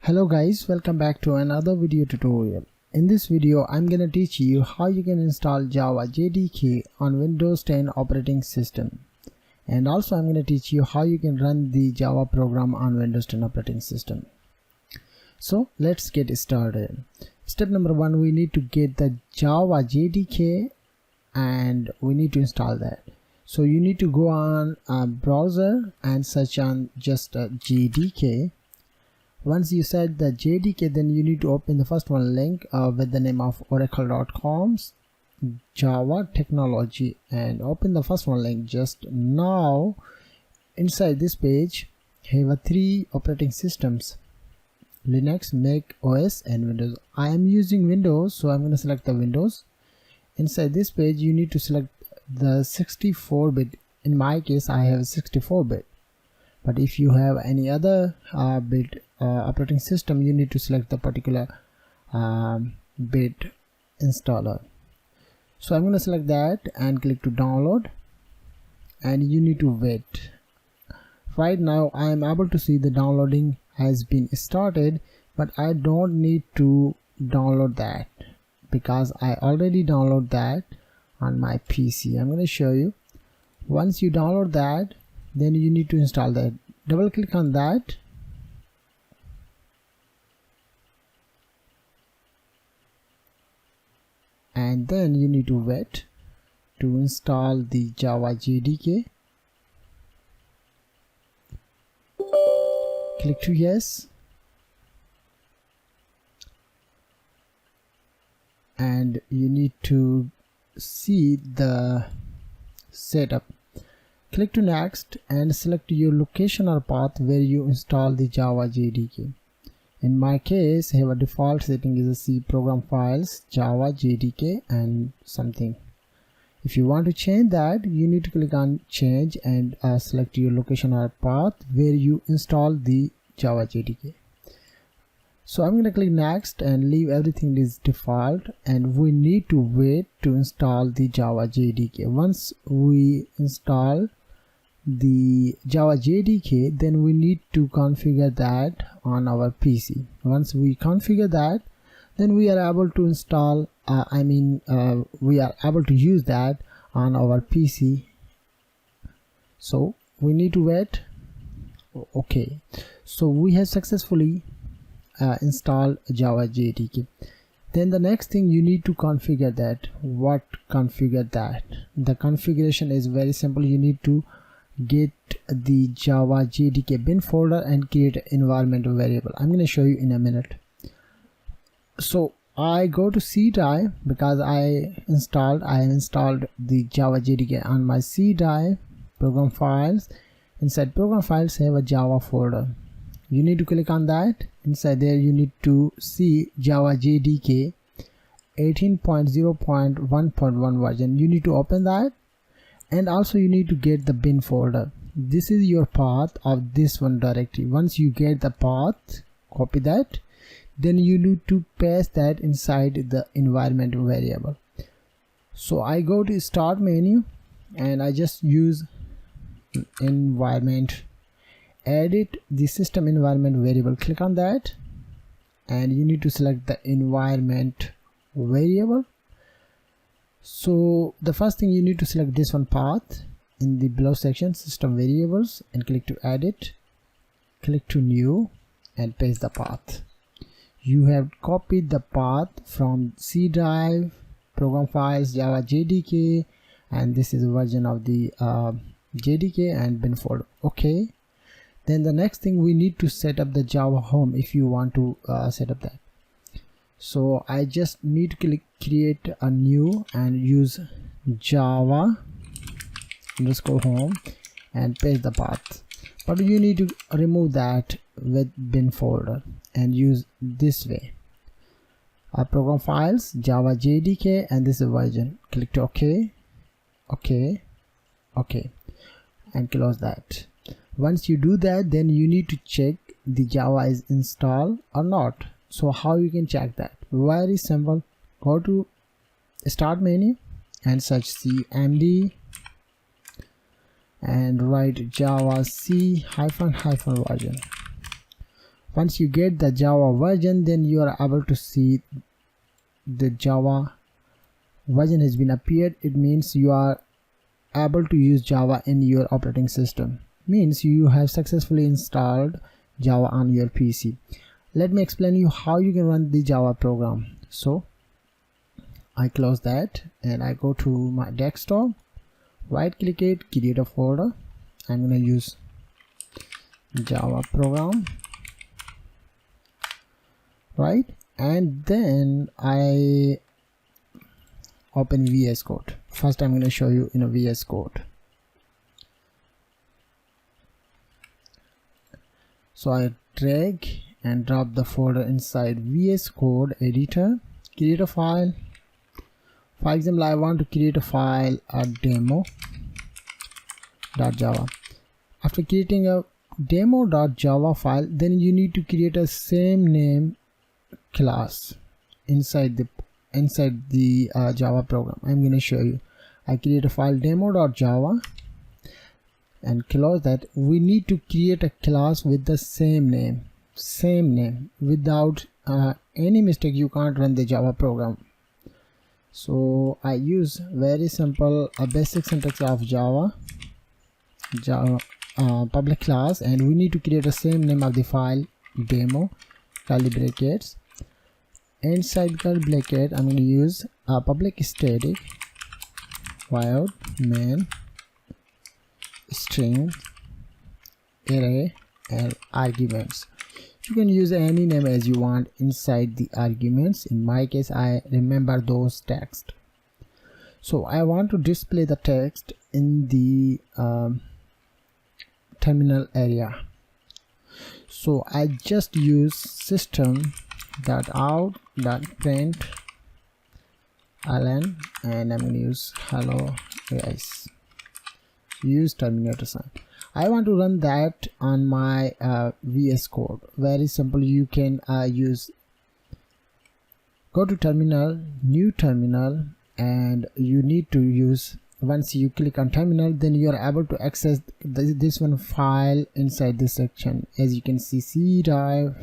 Hello guys, welcome back to another video tutorial. In this video I'm gonna teach you how you can install Java Jdk on Windows 10 operating system, and also I'm gonna teach you how you can run the Java program on Windows 10 operating system. So let's get started. Step number 1, we need to get the Java Jdk and we need to install that. So you need to go on a browser and search on just JDK. Once you set the JDK, then you need to open the first one link with the name of oracle.com's Java technology, and open the first one link just now. Inside this page have 3 operating systems: Linux, Mac OS and Windows. I am using Windows, so I'm going to select the Windows. Inside this page you need to select the 64-bit. In my case I have 64-bit, but if you have any other bit operating system, you need to select the particular bit installer. So I'm going to select that and click to download, and you need to wait. Right now I am able to see the downloading has been started, but I don't need to download that because I already download that on my PC. I'm going to show you. Once you download that, then you need to install that. Double click on that, and then you need to wait to install the Java Jdk. Click to yes, and you need to see the setup. Click to next and select your location or path where you install the Java Jdk. In my case, I have a default setting is a C program files, Java Jdk and something. If you want to change that, you need to click on change and select your location or path where you install the Java Jdk. So I'm going to click next and leave everything is default, and we need to wait to install the Java Jdk. Once we install the Java Jdk, then we need to configure that on our PC. Once we configure that, then we are able to install we are able to use that on our PC. So we need to wait. Okay, so we have successfully installed Java Jdk. Then the next thing you need to configure that. What configure that? The configuration is very simple. You need to get the Java Jdk bin folder and create an environment variable. I'm going to show you in a minute. So I go to C drive because I installed the Java Jdk on my C drive. Program files. Inside program files have a Java folder. You need to click on that. Inside there you need to see Java Jdk 18.0.1.1 version. You need to open that, and also you need to get the bin folder. This is your path of this one directory. Once you get the path, copy that, then you need to paste that inside the environment variable. So I go to start menu and I just use environment, edit the system environment variable. Click on that and you need to select the environment variable. So the first thing you need to select this one path in the below section, system variables, and click to edit, click to new and paste the path. You have copied the path from C drive, program files, Java Jdk, and this is a version of the JDK and bin folder. Okay, then the next thing we need to set up the Java home if you want to set up that. So I just need to create a new and use Java underscore home and paste the path, but you need to remove that with bin folder and use this way. Our program files, Java Jdk, and this is version. Click to OK, OK, OK, and close that. Once you do that, then you need to check the Java is installed or not. So how you can check that? Very simple. Go to start menu and search cmd and write Java C ---- version. Once you get the Java version, then you are able to see the Java version has been appeared. It means you are able to use Java in your operating system. Means you have successfully installed Java on your PC. Let me explain you how you can run the Java program. So I close that and I go to my desktop, right click it, create a folder. I'm gonna use Java program, right? And then I open VS Code. First I'm going to show you in a VS Code. So I drag and drop the folder inside VS Code editor, create a file. For example, I want to create a file, a demo.java. After creating a demo.java file, then you need to create a same name class inside the Java program. I'm going to show you. I create a file demo.java and close that. We need to create a class with the same name. Without any mistake you can't run the Java program. So I use very simple basic syntax of Java public class, and we need to create the same name of the file, demo, curly brackets. Inside curly bracket I'm going to use a public static void main string array and arguments. You can use any name as you want inside the arguments. In my case, I remember those text. So I want to display the text in the terminal area. So I just use system.out.println and I'm going to use hello guys. Use terminator sign. I want to run that on my VS Code. Very simple. You can go to terminal, new terminal, and you need to use, once you click on terminal, then you are able to access this one file inside this section. As you can see, C drive,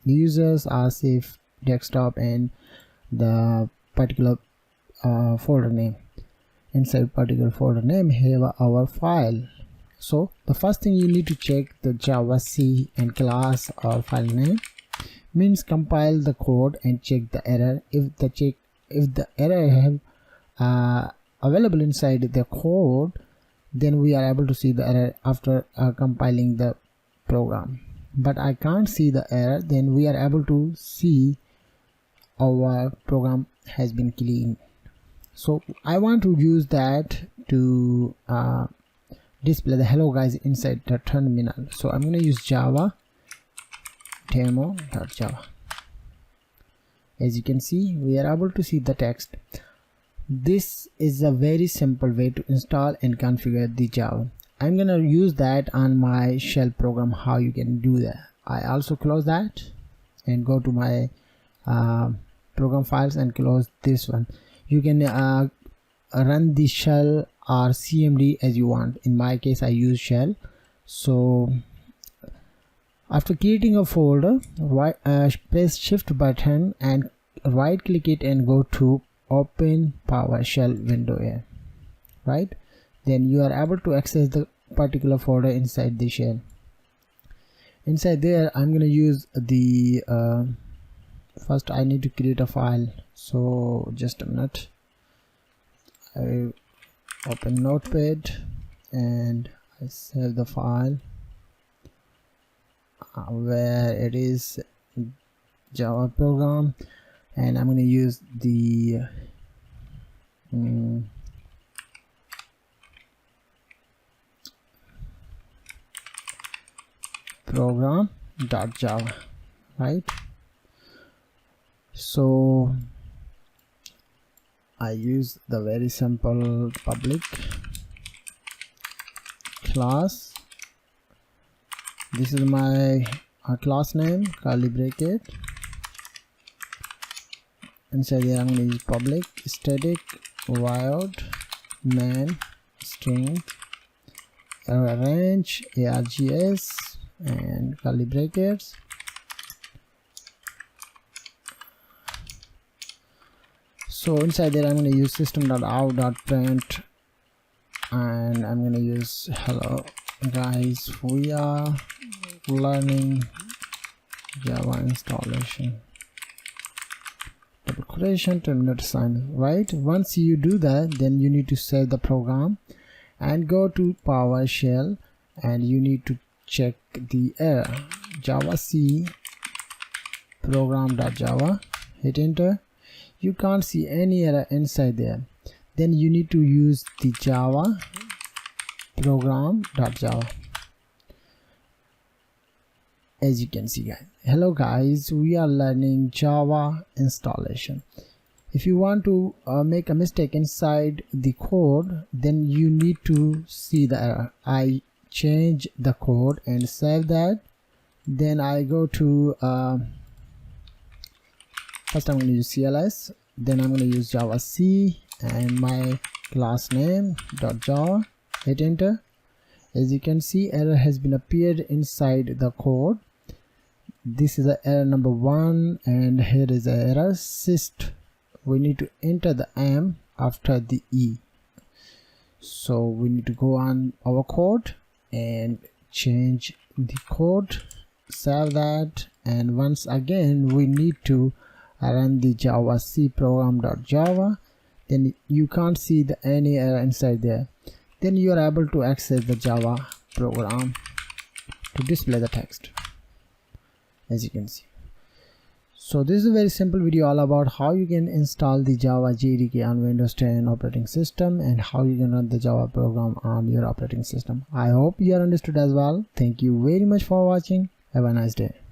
users are safe, desktop, and the particular folder name. Inside particular folder name have our file. So the first thing you need to check the Java C and class or file name. Means compile the code and check the error. If the error have available inside the code, then we are able to see the error after compiling the program. But I can't see the error, then we are able to see our program has been clean. So I want to use that to display the hello guys inside the terminal. So I'm going to use Java demo.java. As you can see, we are able to see the text. This is a very simple way to install and configure the Java. I'm going to use that on my shell program, how you can do that. I also close that and go to my program files and close this one. You can run the shell or CMD as you want. In my case, I use shell. So after creating a folder, press shift button and right click it and go to open PowerShell window here, right? Then you are able to access the particular folder inside the shell. Inside there, I'm going to use the first I need to create a file. So just a minute. I open Notepad and I save the file where it is Java program, and I'm going to use the program.java, right? So I use the very simple public class. This is my class name, curly bracket. Inside here I'm going to use public static void main string range args and curly brackets. So inside there I'm going to use system.out.print, and I'm going to use hello guys, we are learning Java installation, double quotation, terminate sign. Right, once you do that, then you need to save the program and go to PowerShell, and you need to check the error Java C program.java, hit enter. You can't see any error inside there. Then you need to use the Java program.java. As you can see guys, hello guys, we are learning Java installation. If you want to make a mistake inside the code, then you need to see the error. I change the code and save that. Then I go to first I'm going to use CLS, then I'm going to use Java C and my class name .java, hit enter. As you can see, error has been appeared inside the code. This is the error number 1, and here is the error syst. We need to enter the M after the E. So we need to go on our code and change the code, save that, and once again we need to run the Java C program.java. Then you can't see any error inside there. Then you are able to access the Java program to display the text, as you can see. So this is a very simple video all about how you can install the Java Jdk on Windows 10 operating system and how you can run the Java program on your operating system. I hope you are understood as well. Thank you very much for watching. Have a nice day.